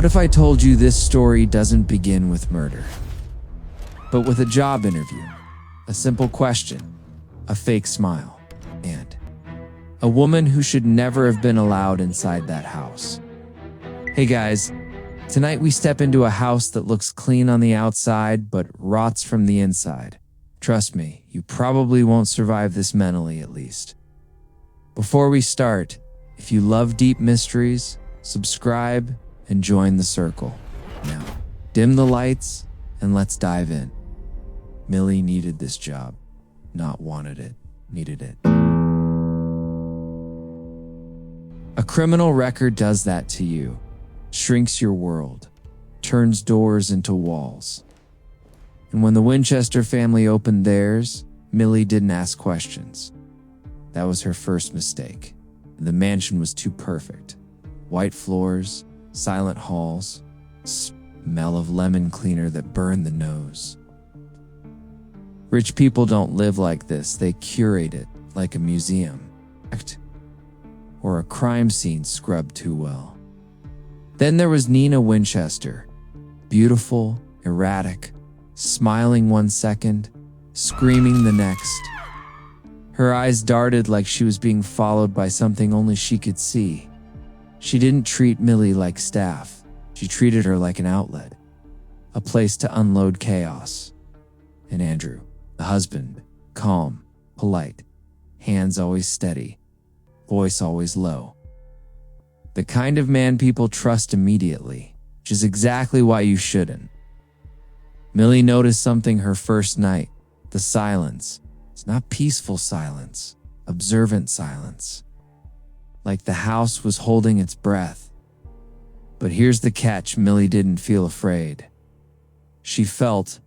What if I told you this story doesn't begin with murder, but with a job interview, a simple question, a fake smile, and a woman who should never have been allowed inside that house? Hey guys, tonight we step into a house that looks clean on the outside but rots from the inside. Trust me, you probably won't survive this mentally, at least. Before we start, if you love deep mysteries, subscribe and join the circle. Now, dim the lights and let's dive in. Millie needed this job. Not wanted it, needed it. A criminal record does that to you. Shrinks your world, turns doors into walls. And when the Winchester family opened theirs, Millie didn't ask questions. That was her first mistake. The mansion was too perfect. White floors, silent halls, smell of lemon cleaner that burned the nose. Rich people don't live like this. They curate it like a museum or a crime scene scrubbed too well. Then there was Nina Winchester, beautiful, erratic, smiling one second, screaming the next. Her eyes darted like she was being followed by something only she could see. She didn't treat Millie like staff. She treated her like an outlet, a place to unload chaos. And Andrew, the husband, calm, polite, hands always steady, voice always low. The kind of man people trust immediately, which is exactly why you shouldn't. Millie noticed something her first night, the silence. It's not peaceful silence, observant silence. Like the house was holding its breath. But here's the catch: Millie didn't feel afraid. She felt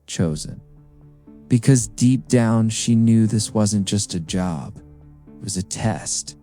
chosen. Because deep down she knew this wasn't just a job, it was a test.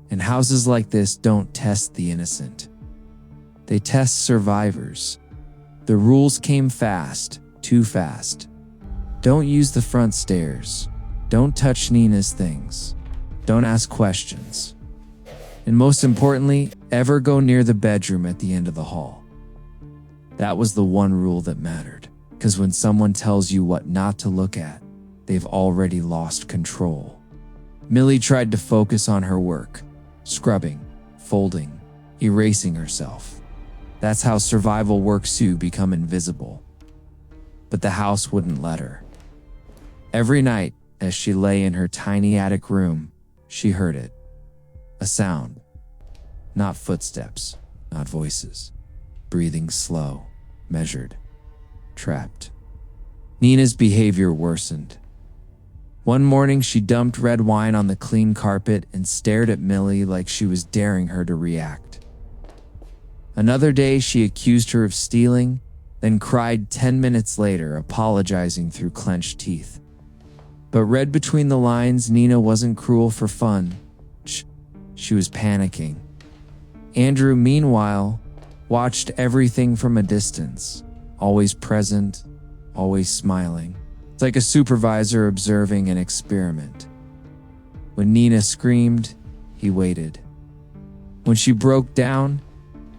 And houses like this don't test the innocent. They test survivors. The rules came fast, too fast. Don't use the front stairs. Don't touch Nina's things. Don't ask questions. And most importantly, ever go near the bedroom at the end of the hall. That was the one rule that mattered, because when someone tells you what not to look at, they've already lost control. Millie tried to focus on her work, scrubbing, folding, erasing herself. That's how survival works, you become invisible. But the house wouldn't let her. Every night, as she lay in her tiny attic room, she heard it. A sound. Not footsteps, not voices. Breathing slow, measured, trapped. Nina's behavior worsened. One morning, she dumped red wine on the clean carpet and stared at Millie like she was daring her to react. Another day, she accused her of stealing, then cried 10 minutes later, apologizing through clenched teeth. But read between the lines, Nina wasn't cruel for fun. She was panicking. Andrew, meanwhile, watched everything from a distance, always present, always smiling. It's like a supervisor observing an experiment. When Nina screamed, he waited. When she broke down,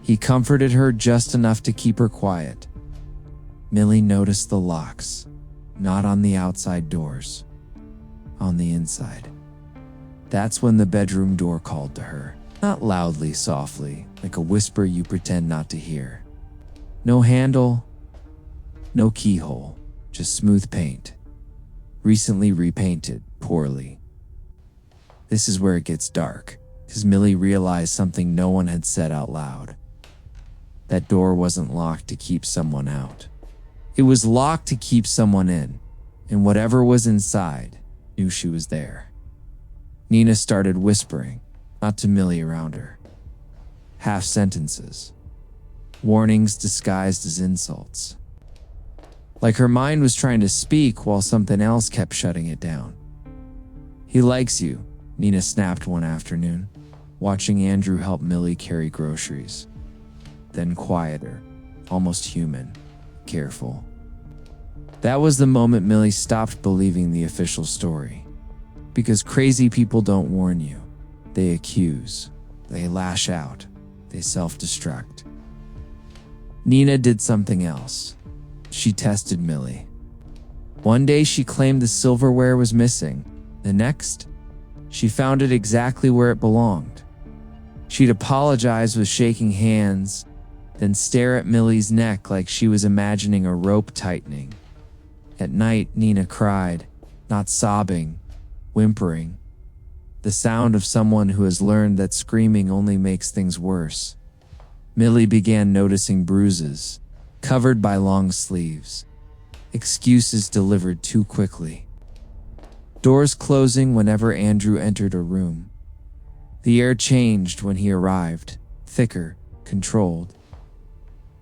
he comforted her just enough to keep her quiet. Millie noticed the locks, not on the outside doors, on the inside. That's when the bedroom door called to her. Not loudly, softly, like a whisper you pretend not to hear. No handle, no keyhole, just smooth paint. Recently repainted, poorly. This is where it gets dark, because Millie realized something no one had said out loud. That door wasn't locked to keep someone out. It was locked to keep someone in, and whatever was inside knew she was there. Nina started whispering, not to Millie around her. Half sentences. Warnings disguised as insults. Like her mind was trying to speak while something else kept shutting it down. He likes you, Nina snapped one afternoon, watching Andrew help Millie carry groceries. Then quieter, almost human, careful. That was the moment Millie stopped believing the official story. Because crazy people don't warn you. They accuse. They lash out. They self-destruct. Nina did something else. She tested Millie. One day she claimed the silverware was missing. The next, she found it exactly where it belonged. She'd apologize with shaking hands, then stare at Millie's neck like she was imagining a rope tightening. At night, Nina cried, not sobbing, whimpering. The sound of someone who has learned that screaming only makes things worse. Millie began noticing bruises, covered by long sleeves. Excuses delivered too quickly. Doors closing whenever Andrew entered a room. The air changed when he arrived, thicker, controlled.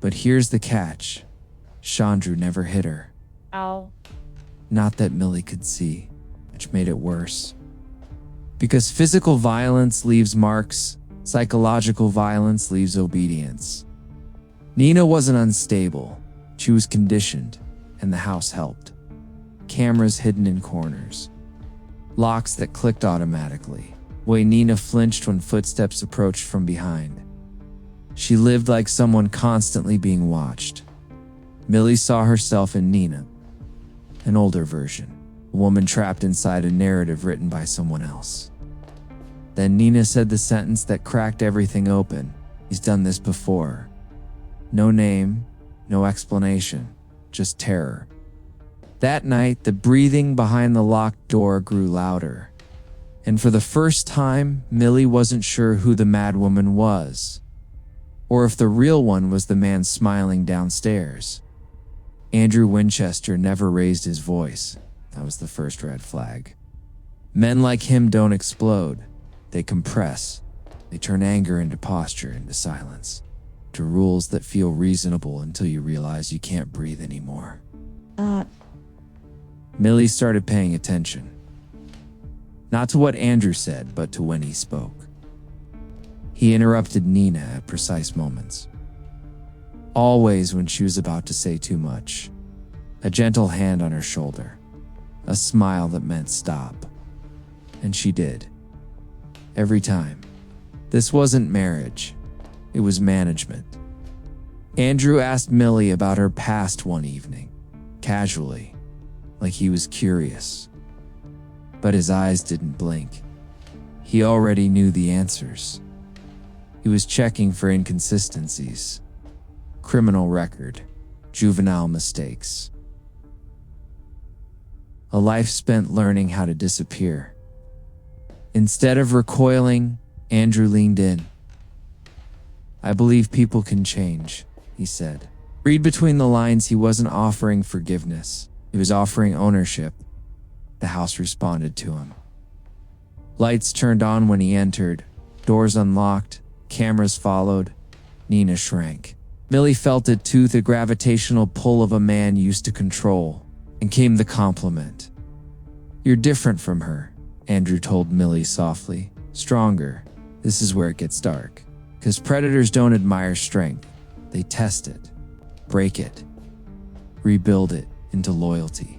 But here's the catch. Chandru never hit her. Ow. Not that Millie could see, which made it worse. Because physical violence leaves marks, psychological violence leaves obedience. Nina wasn't unstable. She was conditioned, and the house helped. Cameras hidden in corners. Locks that clicked automatically. Way Nina flinched when footsteps approached from behind. She lived like someone constantly being watched. Millie saw herself in Nina, an older version, a woman trapped inside a narrative written by someone else. Then Nina said the sentence that cracked everything open. He's done this before. No name, no explanation, just terror. That night, the breathing behind the locked door grew louder. And for the first time, Millie wasn't sure who the madwoman was, or if the real one was the man smiling downstairs. Andrew Winchester never raised his voice. That was the first red flag. Men like him don't explode. They compress. They turn anger into posture, into silence, to rules that feel reasonable until you realize you can't breathe anymore. Millie started paying attention. Not to what Andrew said, but to when he spoke. He interrupted Nina at precise moments. Always when she was about to say too much. A gentle hand on her shoulder. A smile that meant stop. And she did. Every time. This wasn't marriage. It was management. Andrew asked Millie about her past one evening. Casually. Like he was curious. But his eyes didn't blink. He already knew the answers. He was checking for inconsistencies. Criminal record. Juvenile mistakes. A life spent learning how to disappear. Instead of recoiling, Andrew leaned in. I believe people can change, he said. Read between the lines, he wasn't offering forgiveness. He was offering ownership. The house responded to him. Lights turned on when he entered. Doors unlocked. Cameras followed. Nina shrank. Millie felt it too, the gravitational pull of a man used to control. And came the compliment. You're different from her, Andrew told Millie softly. Stronger. This is where it gets dark. Because predators don't admire strength. They test it. Break it. Rebuild it into loyalty.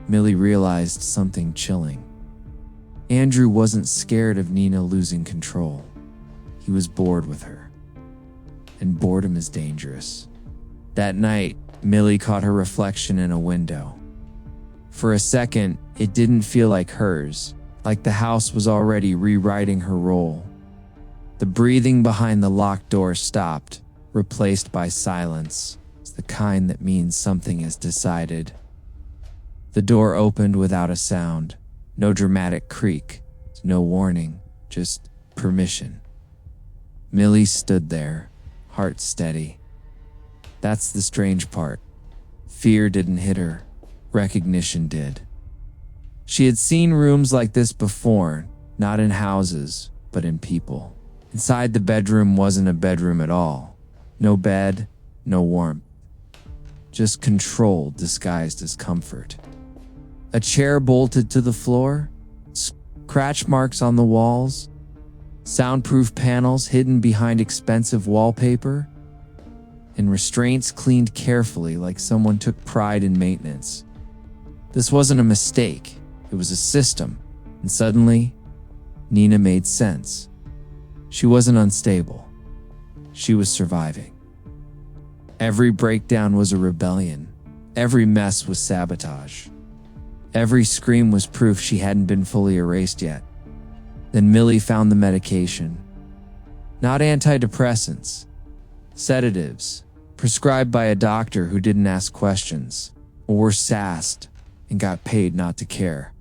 Millie realized something chilling. Andrew wasn't scared of Nina losing control. He was bored with her. And boredom is dangerous. That night, Millie caught her reflection in a window. For a second, it didn't feel like hers, like the house was already rewriting her role. The breathing behind the locked door stopped, replaced by silence. It's the kind that means something is decided. The door opened without a sound. No dramatic creak. No warning. Just permission. Millie stood there, heart steady. That's the strange part. Fear didn't hit her. Recognition did. She had seen rooms like this before, not in houses, but in people. Inside the bedroom wasn't a bedroom at all. No bed, no warmth. Just control disguised as comfort. A chair bolted to the floor, scratch marks on the walls, soundproof panels hidden behind expensive wallpaper, and restraints cleaned carefully like someone took pride in maintenance. This wasn't a mistake, it was a system, and suddenly, Nina made sense. She wasn't unstable. She was surviving. Every breakdown was a rebellion. Every mess was sabotage. Every scream was proof she hadn't been fully erased yet. Then Millie found the medication. Not antidepressants. Sedatives, prescribed by a doctor who didn't ask questions, or were sassed and got paid not to care.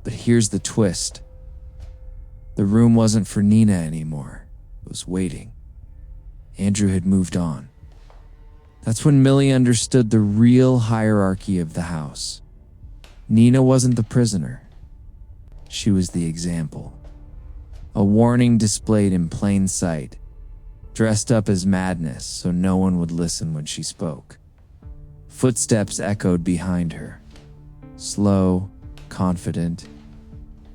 But here's the twist. The room wasn't for Nina anymore. It was waiting. Andrew had moved on. That's when Millie understood the real hierarchy of the house. Nina wasn't the prisoner. She was the example. A warning displayed in plain sight, dressed up as madness so no one would listen when she spoke. Footsteps echoed behind her. Slow, confident.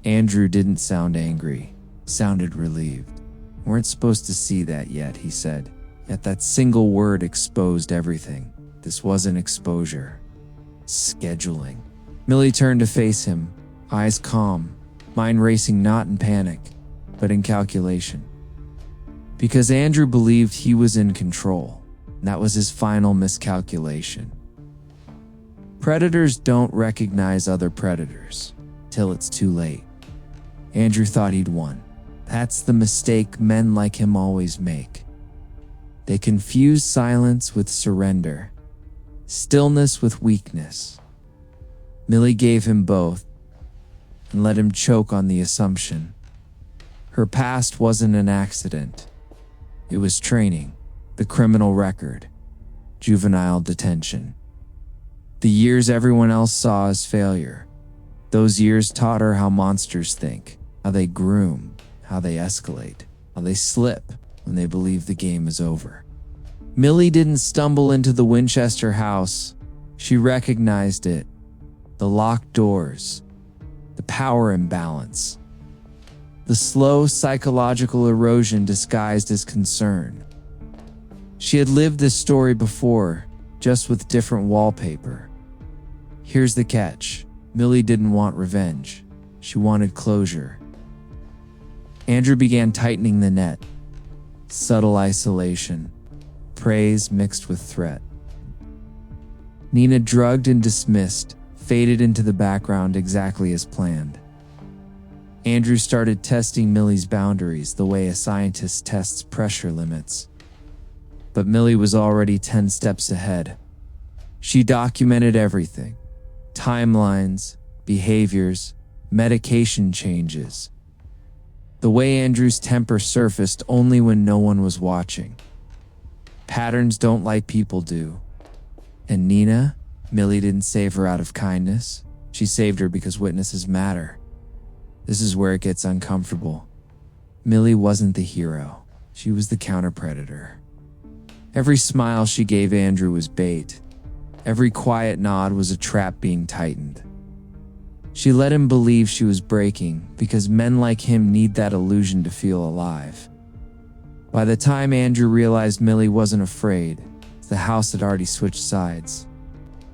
Andrew didn't sound angry, sounded relieved. "Weren't supposed to see that yet," he said. Yet that single word exposed everything. This wasn't exposure. Scheduling. Millie turned to face him, eyes calm, mind racing not in panic, but in calculation. Because Andrew believed he was in control. That was his final miscalculation. Predators don't recognize other predators till it's too late. Andrew thought he'd won. That's the mistake men like him always make. They confuse silence with surrender, stillness with weakness. Millie gave him both and let him choke on the assumption. Her past wasn't an accident. It was training, the criminal record, juvenile detention. The years everyone else saw as failure. Those years taught her how monsters think, how they groom, how they escalate, how they slip when they believe the game is over. Millie didn't stumble into the Winchester house. She recognized it. The locked doors, the power imbalance, the slow psychological erosion disguised as concern. She had lived this story before, just with different wallpaper. Here's the catch. Millie didn't want revenge. She wanted closure. Andrew began tightening the net. Subtle isolation. Praise mixed with threat. Nina, drugged and dismissed, faded into the background exactly as planned. Andrew started testing Millie's boundaries the way a scientist tests pressure limits. But Millie was already 10 steps ahead. She documented everything. Timelines, behaviors, medication changes. The way Andrew's temper surfaced only when no one was watching. Patterns don't like people do. And Nina, Millie didn't save her out of kindness. She saved her because witnesses matter. This is where it gets uncomfortable. Millie wasn't the hero. She was the counter-predator. Every smile she gave Andrew was bait. Every quiet nod was a trap being tightened. She let him believe she was breaking because men like him need that illusion to feel alive. By the time Andrew realized Millie wasn't afraid, the house had already switched sides.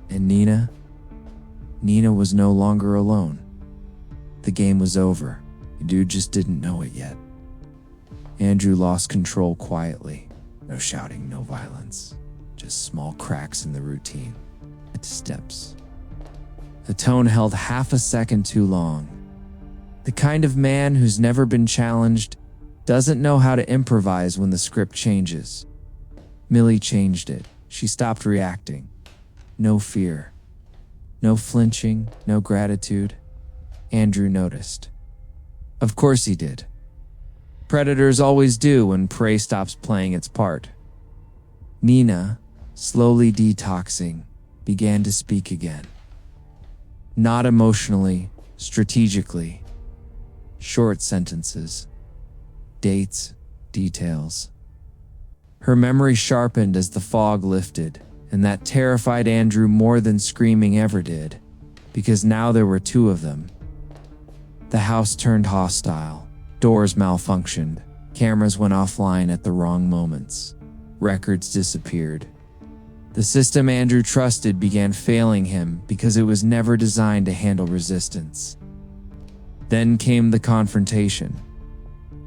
And Nina was no longer alone. The game was over. The dude just didn't know it yet. Andrew lost control quietly. No shouting, no violence. Just small cracks in the routine. Steps. The tone held half a second too long. The kind of man who's never been challenged doesn't know how to improvise when the script changes. Millie changed it. She stopped reacting. No fear. No flinching, no gratitude. Andrew noticed. Of course he did. Predators always do when prey stops playing its part. Nina, slowly detoxing, began to speak again. Not emotionally, strategically. Short sentences. Dates, details. Her memory sharpened as the fog lifted, and that terrified Andrew more than screaming ever did, because now there were two of them. The house turned hostile. Doors malfunctioned. Cameras went offline at the wrong moments. Records disappeared. The system Andrew trusted began failing him because it was never designed to handle resistance. Then came the confrontation.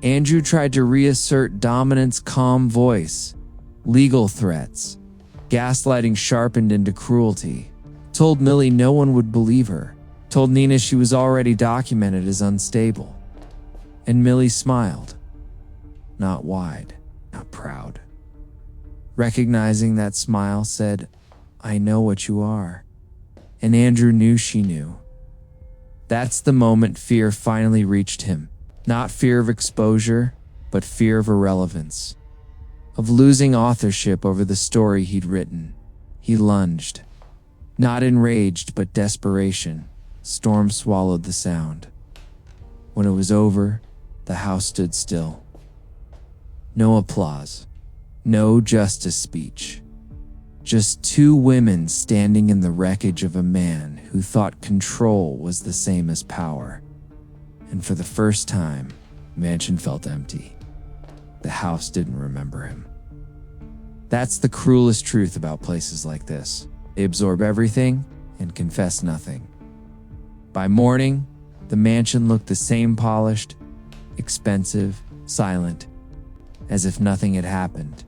Andrew tried to reassert dominance, calm voice, legal threats, Gaslighting sharpened into cruelty. Told Millie no one would believe her. Told Nina she was already documented as unstable. And Millie smiled. Not wide, not proud. Recognizing that smile said, I know what you are. And Andrew knew she knew. That's the moment fear finally reached him. Not fear of exposure, but fear of irrelevance. Of losing authorship over the story he'd written. He lunged. Not enraged, but desperation. Storm swallowed the sound. When it was over, the house stood still. No applause. No justice speech. Just two women standing in the wreckage of a man who thought control was the same as power. And for the first time, the mansion felt empty. The house didn't remember him. That's the cruelest truth about places like this. They absorb everything and confess nothing. By morning, the mansion looked the same, polished, expensive, silent, as if nothing had happened.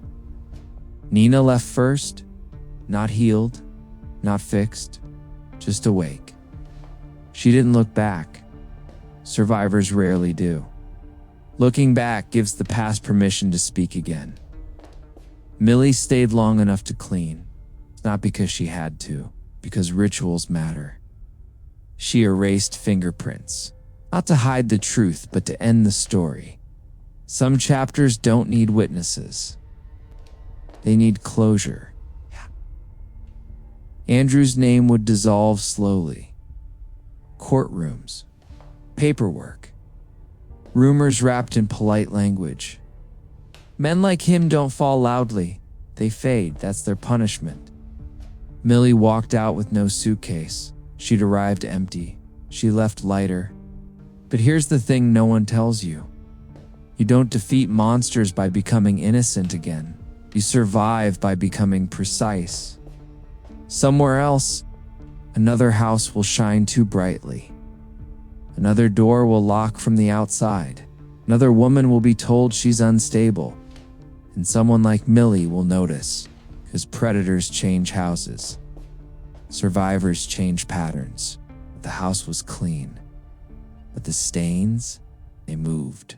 Nina left first, not healed, not fixed, just awake. She didn't look back. Survivors rarely do. Looking back gives the past permission to speak again. Millie stayed long enough to clean, not because she had to, because rituals matter. She erased fingerprints, not to hide the truth, but to end the story. Some chapters don't need witnesses. They need closure. Andrew's name would dissolve slowly. Courtrooms, paperwork, rumors wrapped in polite language. Men like him don't fall loudly. They fade. That's their punishment. Millie walked out with no suitcase. She'd arrived empty. She left lighter. But here's the thing no one tells you. You don't defeat monsters by becoming innocent again. You survive by becoming precise. Somewhere else, another house will shine too brightly. Another door will lock from the outside. Another woman will be told she's unstable. And someone like Millie will notice, because predators change houses. Survivors change patterns. The house was clean, but the stains, they moved.